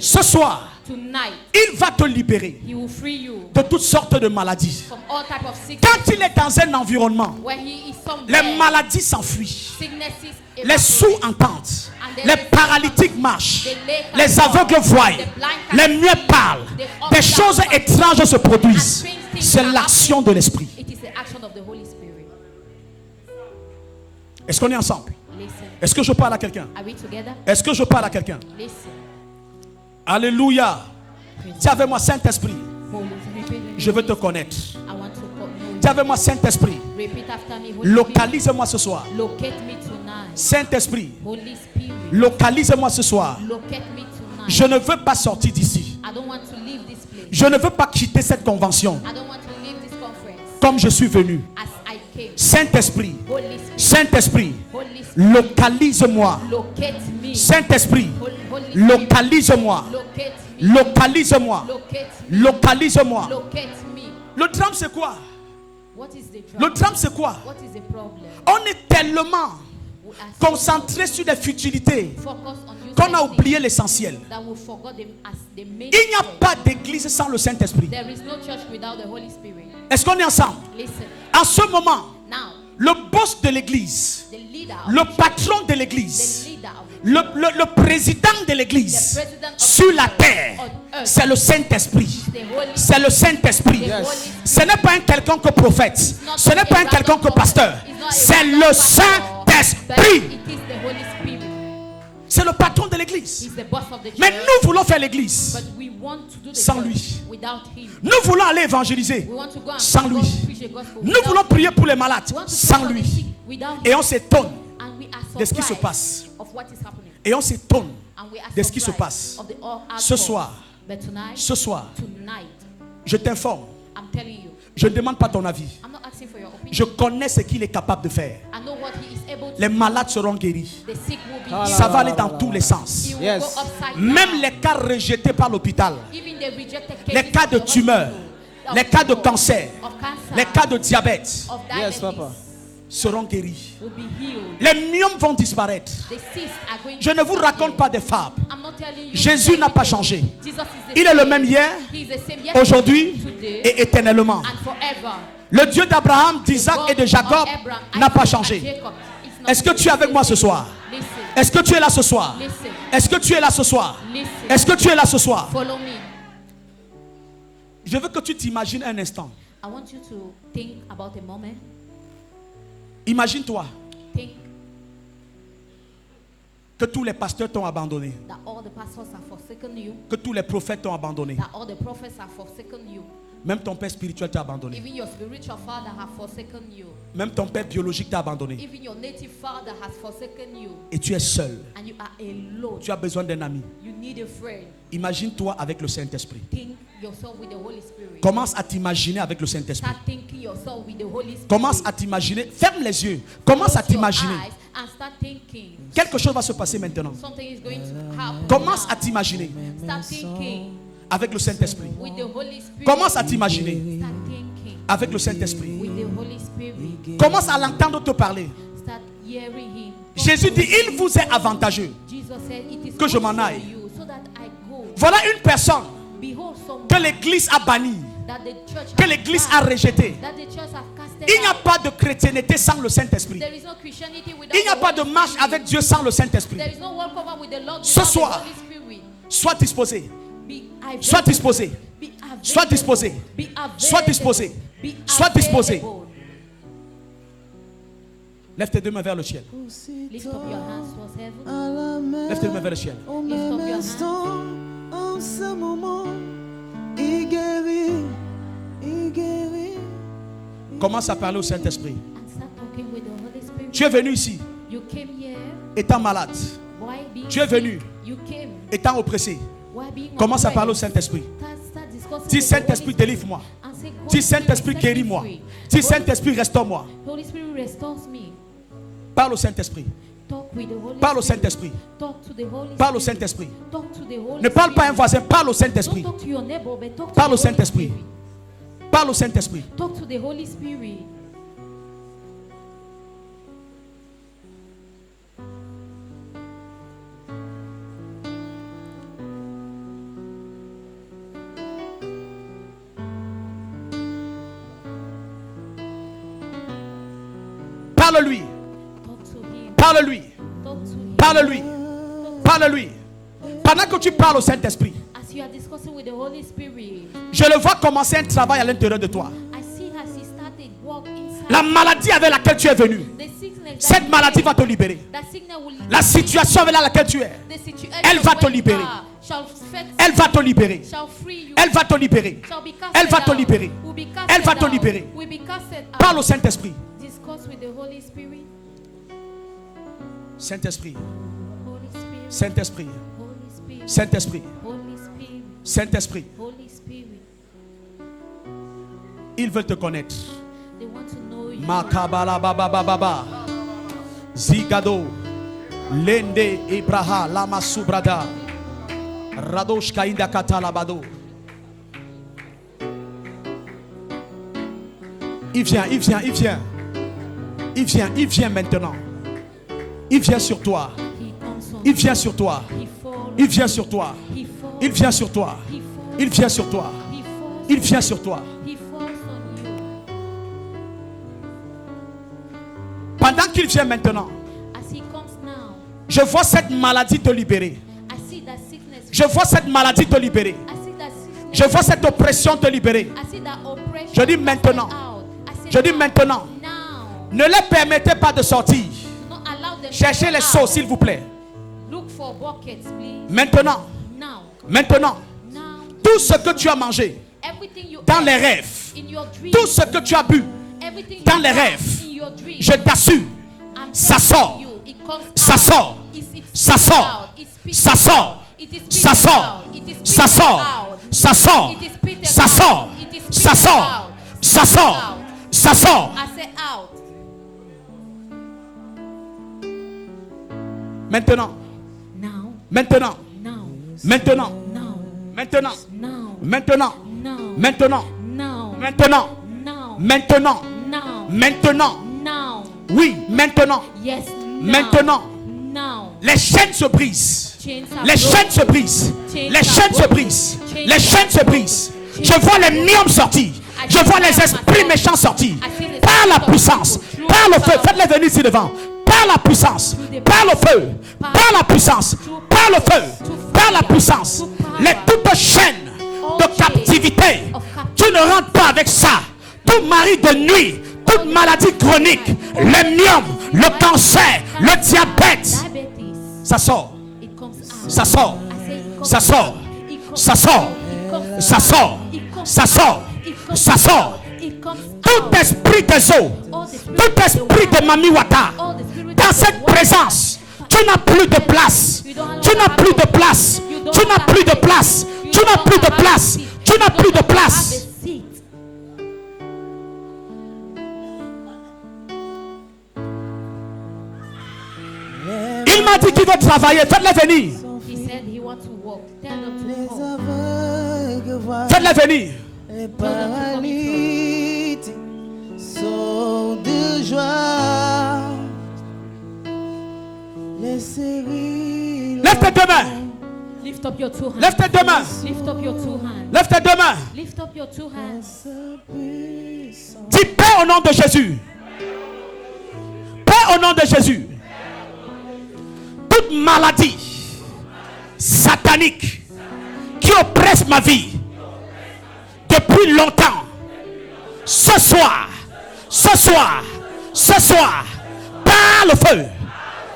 Ce soir, il va te libérer de toutes sortes de maladies. Quand il est dans un environnement, les maladies s'enfuient, les sourds entendent, les paralytiques marchent, les aveugles voient, les muets parlent, des choses étranges se produisent. C'est l'action de l'Esprit. Est-ce qu'on est ensemble? Est-ce que je parle à quelqu'un? Est-ce que je parle à quelqu'un? Alléluia. Dis avec moi, Saint-Esprit, je veux te connaître. Dis avec moi, Saint-Esprit, localise-moi ce soir. Saint-Esprit, localise-moi ce soir. Je ne veux pas sortir d'ici. Je ne veux pas quitter cette convention comme je suis venu. Saint-Esprit, Saint-Esprit, localise-moi. Saint-Esprit, localise-moi. Localise-moi. Localise-moi. Le drame c'est quoi? Le drame c'est quoi? On est tellement concentré sur des futilités qu'on a oublié l'essentiel. Il n'y a pas d'église sans le Saint-Esprit. Est-ce qu'on est ensemble? En ce moment, le boss de l'église, le patron de l'église, le président de l'église sur la terre, c'est le Saint-Esprit. C'est le Saint-Esprit. Ce n'est pas un quelconque prophète. Ce n'est pas un quelconque pasteur. C'est le Saint-Esprit. C'est le patron de l'église. Mais nous voulons faire l'église sans lui. Nous voulons aller évangéliser sans lui. Nous voulons prier pour les malades sans lui. Et on s'étonne de ce qui se passe. Et on s'étonne de ce qui se passe. Ce soir, je t'informe. Je ne demande pas ton avis. Je connais ce qu'il est capable de faire. Les malades seront guéris. Ça va aller dans tous les sens. Même les cas rejetés par l'hôpital, les cas de tumeur, les cas de cancer, les cas de diabète seront guéris. Les myomes vont disparaître. Je ne vous raconte pas des fables. Jésus n'a pas changé. Il est le même hier, aujourd'hui et éternellement. Le Dieu d'Abraham, d'Isaac et de Jacob n'a pas changé. Est-ce que tu es avec moi ce soir? Est-ce que tu es là ce soir? Est-ce que tu es là ce soir? Est-ce que tu es là ce soir? Je veux que tu t'imagines un instant. Imagine-toi que tous les pasteurs t'ont abandonné, que tous les prophètes t'ont abandonné, même ton père spirituel t'a abandonné, même ton père biologique t'a abandonné, et tu es seul. Tu as besoin d'un ami. Imagine-toi avec le Saint-Esprit. Commence à t'imaginer avec le Saint-Esprit. Commence à t'imaginer. Ferme les yeux. Commence à t'imaginer. Quelque chose va se passer maintenant. Commence à t'imaginer avec le Saint-Esprit. Commence à t'imaginer avec le Saint-Esprit. Commence à l'entendre te parler. Jésus dit, il vous est avantageux que je m'en aille. Voilà une personne que l'église a bannie, que l'église a rejetée. Il n'y a pas de chrétienté sans le Saint-Esprit. Il n'y a pas de marche avec Dieu sans le Saint-Esprit. Ce soir, sois disposé. Sois disposé. Sois disposé. Sois disposé. Sois disposé. Lève tes deux mains vers le ciel. Lift up your hands towards heaven. à la mer, Lève tes deux mains vers le ciel. au Lift up même your instant, en ce moment, il guérit, il guérit. Commence à parler au Saint-Esprit. And start talking with the Holy Spirit. Tu es venu ici You came here. étant malade. Why being Tu es venu sick? You came. étant oppressé. Why being Commence à oppressed? parler au Saint-Esprit. Start discussing Dis with the Saint-Esprit, Holy délivre-moi. Spirit and say, Holy Dis Spirit, Saint-Esprit, set me guéris-moi. free. Dis Holy Saint-Esprit, restaure-moi. Holy Spirit restores me. Parle au Saint-Esprit. Talk with the Holy Parle au Spirit. Saint-Esprit. Talk to the Holy Parle au Spirit. Saint-Esprit. Talk to the Holy Ne parle pas à un Spirit. voisin, parle au Don't Saint-Esprit. talk to your neighbor, but talk to Parle the au Holy Saint-Esprit. Spirit. Parle au Saint-Esprit. Talk to the Holy Spirit. Parle-lui. Talk to him. Parle-lui. Talk to him. Parle-lui. Parle-lui. Pendant que tu parles au Saint-Esprit, As you are discussing with the Holy Spirit, je le vois commencer un travail à l'intérieur de toi. I see as he started work inside. La maladie avec laquelle tu es venu, The sickness that cette you maladie have, va te libérer. that sickness will La situation avec laquelle tu es, the situation elle va te where you libérer. are shall set elle va te libérer. shall free you. Elle va te libérer. Shall be casted Elle va te out. libérer. Will be casted Elle va te out. libérer. Will be casted out. Parle au Saint-Esprit. Discuss with the Holy Spirit. Saint-Esprit. Holy Spirit. Saint-Esprit. Holy Spirit. Saint-Esprit. Holy Spirit. Saint-Esprit. Holy Spirit. Ils veulent te connaître. They want to know you. Makabala baba baba baba. Zigado. Lende Ibraha Lama Subrada. Radosh Kainda Katalabado. Il vient, il vient, il vient. Il vient, il vient maintenant. Il vient sur toi. He comes on Il vient sur toi. He falls. Il vient sur toi. He falls. Il vient sur toi. He falls. Il vient sur toi. He falls. Il vient sur toi. He falls on you. Pendant qu'il vient maintenant, As he comes now, je vois cette maladie te libérer. I see that sickness. Je vois cette maladie te libérer. I see that sickness. Je vois cette oppression te libérer. I see that oppression. Je dis maintenant. Out. I say Je dis now. maintenant. Now. Ne les permettez pas de sortir. Do not allow them to Cherchez go les out. seaux, s'il vous plaît. Look for buckets, please. Maintenant. Now. Maintenant. Now. Tout ce que tu as mangé Everything you dans ate les rêves. in your dreams. Tout ce que tu as bu Everything dans you les ate rêves. in your dreams. Je t'assure. I'm Ça telling sort. you, it comes Ça out. sort. It's Ça spitting sort. out. It's spitting Ça sort. out. It is Ça spitting sort. out. It is Ça spitting sort. out. Ça sort. It is spitting Ça out. sort. It is Ça spitting sort. out. Ça sort. Out. Ça sort. I say out. Maintenant. Now. Maintenant. Now. Maintenant. Now. Maintenant. Now. Maintenant. Now. Maintenant. Now. Maintenant. Now. Maintenant. Now. Maintenant. Now. Oui, maintenant. Yes. Now. Maintenant. Now. Les chaînes se brisent. Chains are Les broken. chaînes se brisent. Les chaînes se brisent. Les chaînes se brisent. Je vois les miomes sortir. Je vois les esprits méchants sortir. Par la puissance. Par le feu. Faites-les venir ici devant. Par la puissance. Par le feu. Par la puissance. Par le feu. Par la puissance. Les toutes chaînes de captivité. Tu ne rentres pas avec ça. Tout mari de nuit. Toute maladie chronique. Le myome. Le cancer. Le diabète. Diabetes. Ça sort. It comes out. Ça sort. I say it comes Ça sort. out. It comes Ça sort. out. It comes Ça out. sort. It comes Ça out. sort. It comes Ça sort. out. It comes Tout out. esprit des eaux. All the spirit Tout of the esprit de wild. Mami Wata. All the spirit Dans of the cette wild. présence, tu n'as plus de place. Tu n'as plus de place. Tu n'as plus de place. Tu n'as plus de place. Tu n'as plus de place. Il m'a dit qu'il veut travailler. Faites-les venir. He said he wants to walk. Tell them to Les come. aveugles voient, Faites-les venir. les paralytiques sont de joie. Les stériles Lève tes deux mains. Lift up your two hands. Lève tes deux mains. Lift up your two hands. Lève tes deux mains. Lift up your two hands. s'apuissent. Dis paix au nom de Jésus. Paix au nom de Jésus. Toute maladie satanique qui oppresse ma vie depuis longtemps, ce soir, paix par le feu.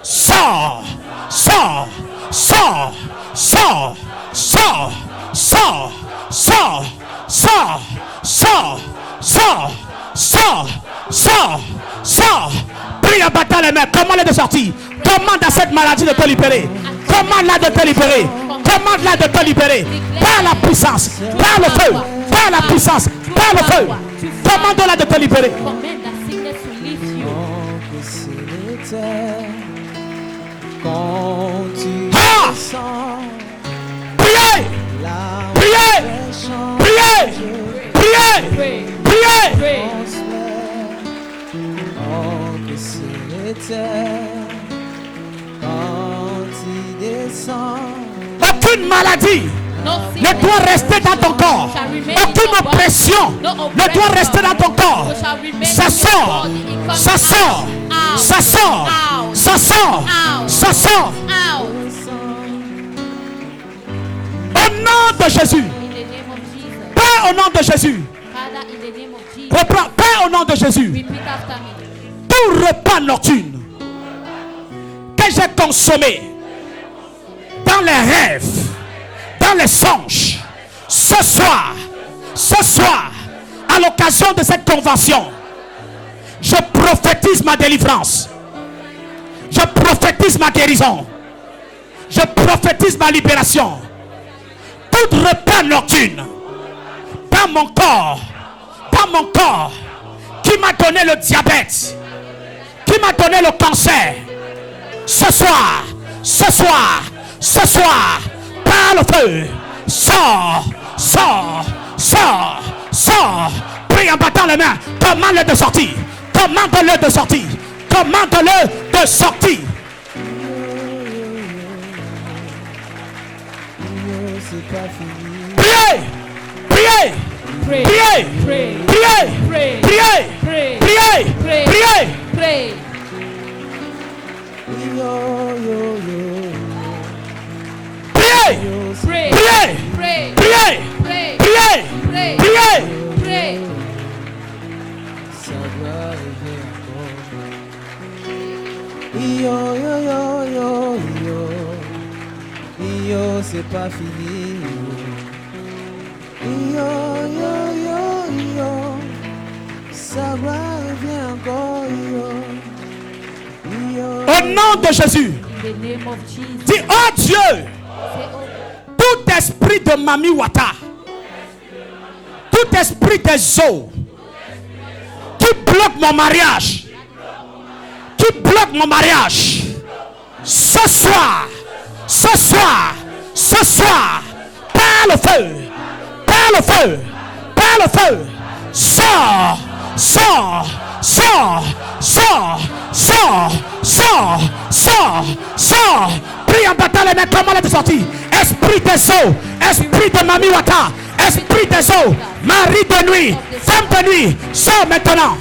Sors, sors, sors, sors, sors, sors, sors, sors, sors, sors, sors, sors, sors. Prie en battant les mains. Commande-la de sortir. Commande à cette maladie de te libérer. Commande-la de te libérer. Commande-la de te libérer. Par la puissance, par le feu, par la puissance, par le feu. Commande-la de te libérer. Command that sickness to leave you. Quand tu Ah! descends, Priez, la priez, priez, priez, Pray. priez. Pray. Oh, que c'est l'éternel. Quand tu descends, Aucune maladie No ne sickness doit rester dans ton corps. shall remain in Aucune your body. oppression No ne doit rester dans ton corps. shall remain Ça in your sort, body. It comes ça sort, out. ça sort, Out. ça sort, Out. ça sort. Out. Au nom de Jésus. In the name of Jesus. Père, au nom de Jésus. Father, in the name of Jesus. Reprends. Père, au nom de Jésus. Repeat after me. Tout repas nocturne que j'ai consommé dans les rêves, dans les songes, ce soir, à l'occasion de cette convention, je prophétise ma délivrance, je prophétise ma guérison, je prophétise ma libération. Tout repas nocturne dans mon corps, qui m'a donné le diabète, qui m'a donné le cancer, ce soir, par le feu, sors, sors, sors, sors. Prie en battant les mains. Commande-le de sortir. Commande-le de sortir. Commande-le de sortir. c'est pas fini. Priez, priez, Pray. priez, Pray. priez, Pray. priez, Pray. priez, Pray. priez. Pray. Yo, yo, yo, Priez, yo, Pray. priez, Pray. priez, Pray. priez, Pray. priez. Pray. ça doit arriver encore. Yo, yo, yo, yo, yo, yo, c'est pas fini. Yo, yo, yo, yo, ça va arriver encore. Yo, Au nom de Jésus, In the name of Jesus. dis, oh Dieu, Say, oh, tout esprit de Mami Wata, tout esprit des eaux qui bloque mon mariage, ce soir, par le feu, sors, sors, sors, sors, sors, sors, sors, sors. Prie en battant les mains, comment elle est sortie? Esprit des eaux, esprit de Mami Wata, esprit des eaux, mari de nuit, femme de nuit, sors maintenant.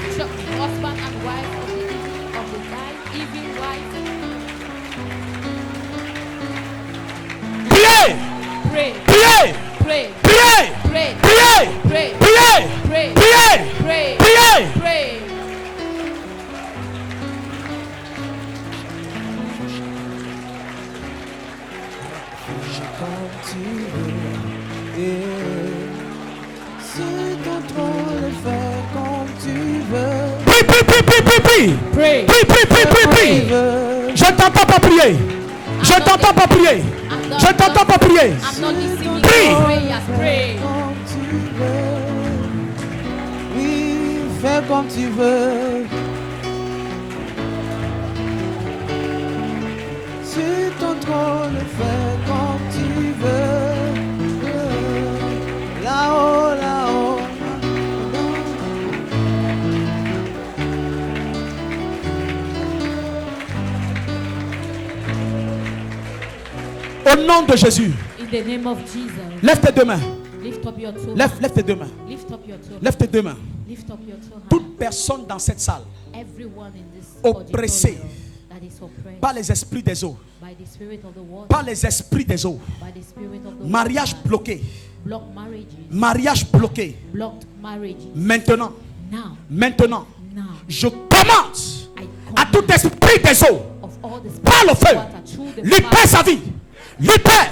husband and wife of the night, evil wife. Priez, Pray. priez, Pray. priez, Pray. priez, Pray. priez, Pray. priez, Pray. priez. Pray. comme tu veux. Si ton trône le fait comme tu veux. Prie, prie, prie, prie, prie, prie. Pray. Prie, prie, prie, prie, prie. Je t'entends pas prier. Je t'entends pas prier. Je t'entends pas prier. I'm not listening. Pray. Prayers. Pray. Comme tu veux. Oui, fais comme tu veux. Si ton trône le fait comme tu veux. Là-haut, là-haut. Au nom de Jésus, In the name of Jesus. lève tes deux mains. Lift up your two. Lève tes deux mains. Lift up your two. Lève tes deux mains. Lift up your two. hands. Toute personne dans cette salle, Everyone in this oppressé auditorium that is oppressed par les esprits des eaux, by the spirit of the water, par les esprits des eaux, by the spirit of the mariage water, bloqué, blocked marriages, mariage bloqué. blocked marriages. Maintenant, Now, maintenant, now, je commence I à tout esprit des eaux, of all the par le spirits of feu, water through the libère fire. sa vie, libère,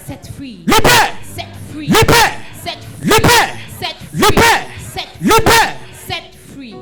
Set free. libère, Set free. libère, Set free. libère, Set free. libère, Set libère. Set free.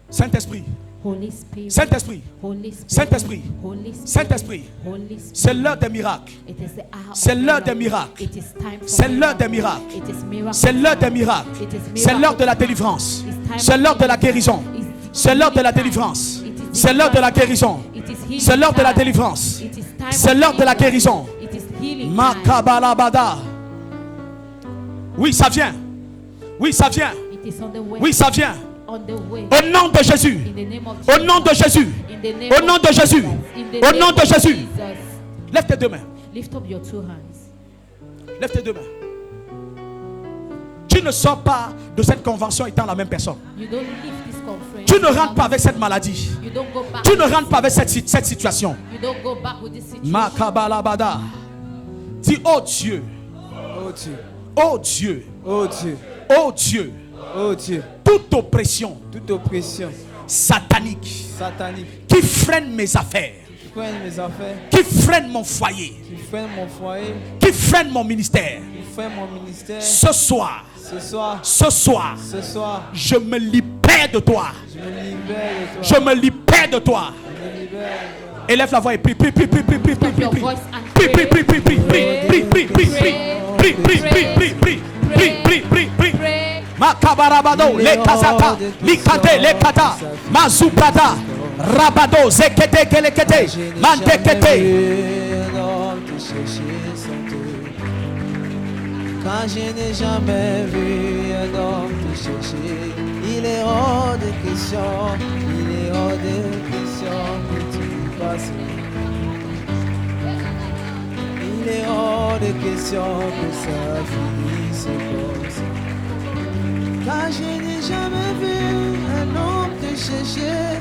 Saint-Esprit, Holy Spirit. Saint-Esprit, Holy Spirit. Saint-Esprit, Holy Spirit. Saint-Esprit, Holy Spirit. c'est l'heure des miracles. It is the hour of C'est l'heure des miracle. miracles. It is time for C'est l'heure des miracle. miracles. It is miracle C'est l'heure des time. miracles. It is C'est miracle l'heure de la time. délivrance. It's time C'est l'heure de la for guérison. It's C'est l'heure de la healing time. délivrance. It is C'est l'heure de la deliverance time. guérison. It is healing C'est l'heure de la time. délivrance. It is time C'est of l'heure de la healing. guérison. It is healing time. Makabalabada. Oui, ça vient. Oui, ça vient. It is on the way. Oui, ça vient. On the way. Au nom de Jésus. In the name of Au Jesus. nom de Jésus. In the name Au nom of de Jésus. Jesus. In the Au name nom de of Jésus. Jesus. Lève tes deux mains. Lift up your two hands. Lève tes deux mains. Tu ne sors pas de cette convention étant la même personne. You don't leave this conference. Tu ne rentres pas avec cette maladie. You don't go back. Tu ne rentres pas avec cette situation. You don't go back with this situation. Makabalabada. Dis, oh Dieu, Oh Dieu, oh Dieu, oh Dieu, oh Dieu, oh Dieu, toute oppression toute oppression satanique satanique qui freine mes affaires, qui freine mes affaires, qui freine mon foyer, qui freine mon foyer, qui freine mon ministère, qui freine mon ministère, ce soir, ce soir, je me libère de toi. je me libère de toi. Je me libère de toi. Je me libère de toi. Élève la voix et prie, prie, prie, prie, prie, prie, prie, Lift up prie, your voice and prie, pray. prie, prie, prie, prie, prie, prie, prie, prie, prie, prie, prie, prie, prie, prie, prie, prie. Pray. Makabarabado, le kazaka, likate, le kata, mazupata, rabado, zekete, kelekete, mandekete. Quand je n'ai jamais vu un homme te chercher, il est hors de question, il est hors de question que tu passes. Il est hors de question que ça finisse comme ça. Car je n'ai jamais vu un homme te chercher.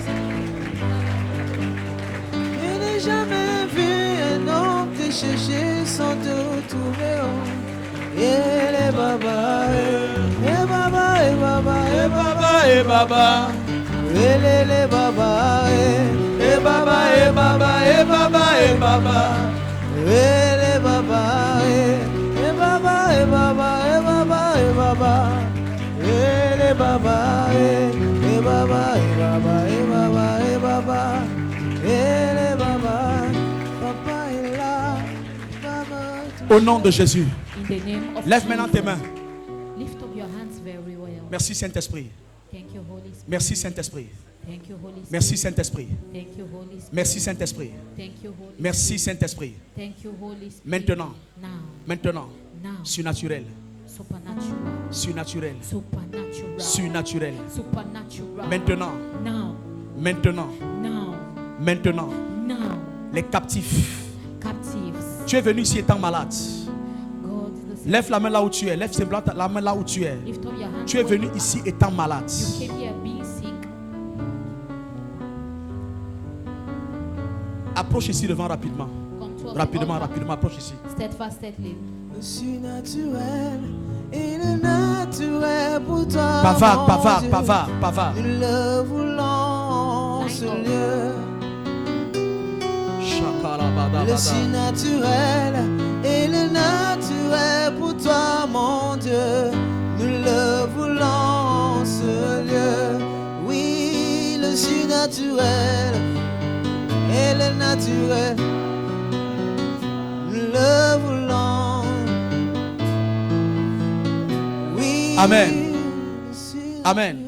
Je n'ai jamais vu un homme te chercher sans te retrouver. Et les baba, et baba, et baba, et baba, et baba. Et les baba, et baba, et baba, et baba, et baba. Et les baba, et baba, et baba, et baba, et baba. Et les baba, et baba, et baba, et baba, et baba. Et les baba, papa est là, baba. Au nom de Jésus, In the name of lève maintenant tes Jesus. mains. Lift up your hands very well. Merci Saint-Esprit. Thank you, Holy Spirit. Merci Saint-Esprit. Thank you, Holy Spirit. Merci Saint-Esprit. Thank you, Holy Spirit. Merci Saint-Esprit. Thank you, Holy Merci Saint-Esprit. Thank you, Holy Spirit. Maintenant, Now, maintenant, now, surnaturel, supernatural, surnaturel, supernatural, surnaturel. supernatural. Maintenant, Now, maintenant, now, maintenant, now, les captifs. captives. Tu es venu ici étant malade. God is the Lève la main là où tu es. Lève simplement la main là où tu es. Lift up your hands. Tu es venu ici étant malade. You came here being sick. Approche ici devant rapidement. Come to us. Rapidement, rapidement, approche ici. Steadfastly. Le surnaturel et le naturel pour toi. Bavard, mon bavard, Dieu. bavard, bavard. Nous le voulons, ce lieu. Le surnaturel et le naturel pour toi, mon Dieu. Nous le voulons, ce lieu. Oui, le surnaturel et le naturel. Nous le voulons. Oui. Amen. le surnaturel. Amen.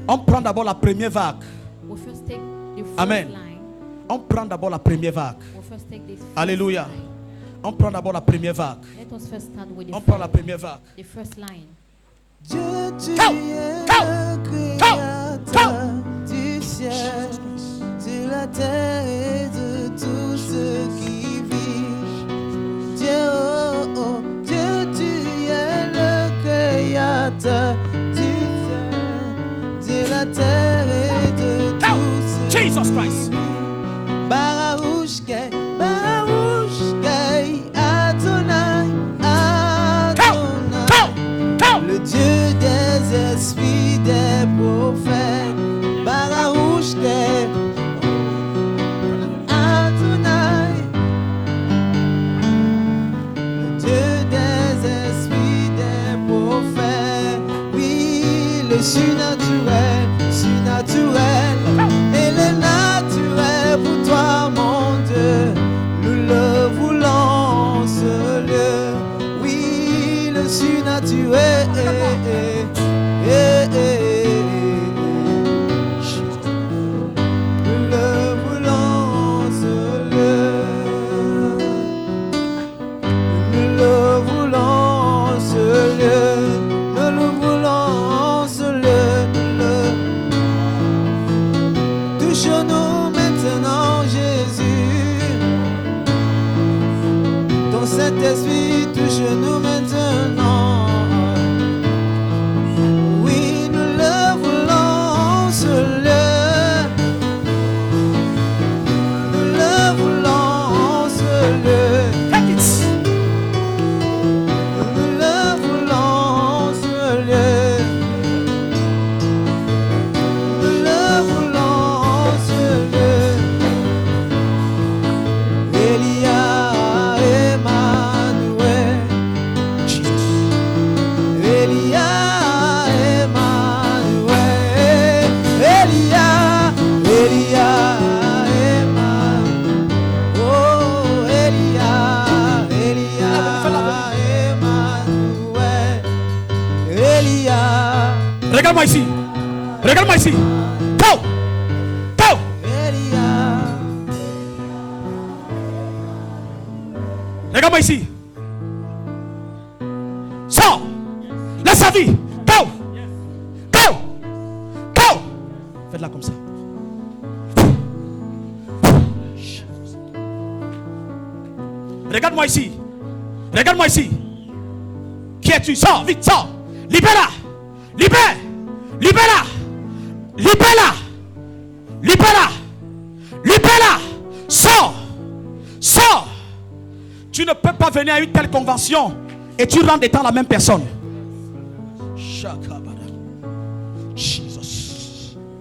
On prend d'abord la première vague. We'll first take the first Amen. line. On prend d'abord la première vague. We'll first take this. Alléluia. On prend d'abord la première vague. Let us first start with On the, prend la première vague. the first line. Dieu, tu Go, es go, le go, créateur du ciel, de la terre et de tout ce qui vit. Dieu, oh, oh, Dieu, tu es le créateur du ciel, de la terre et de Go, tout ce Jesus Christ. Barushke, Barushke, Adonai, Adonai. Go, go. Le Dieu des esprits, des prophètes, est surnaturel, surnaturel. Il est naturel pour toi, mon Dieu. Nous le voulons, ce lieu. Oui, le surnaturel. Nous le voulons, ce lieu. Nous le voulons, ce lieu. Nous le voulons, ce lieu. Touche-nous maintenant, Jésus. Ton Saint-Esprit, touche-nous maintenant. Oui, nous le voulons, ce lieu. Nous le voulons, ce lieu. Take it. Nous le voulons, ce lieu. Nous le voulons, ce lieu. Elia, Emmanuel. Elia, Emmanuel. Elia, Elia, Emmanuel. Oh, Elia, Elia, Emmanuel. Elia, Regarde-moi ici. Regarde-moi ici. Go. Go. Elia. Regarde-moi ici. Sors. Laisse sa vie. Go. Go. Go. Faites-la comme ça. Regarde-moi ici. Regarde-moi ici. Qui es-tu? Sors, vite, sors. Libère-la. Libère. Libère-la. Libère-la. Libère-la. Libère-la. Sors. Sors. Tu ne peux pas venir à une telle convention et tu rentres étant la même personne. Shakabara.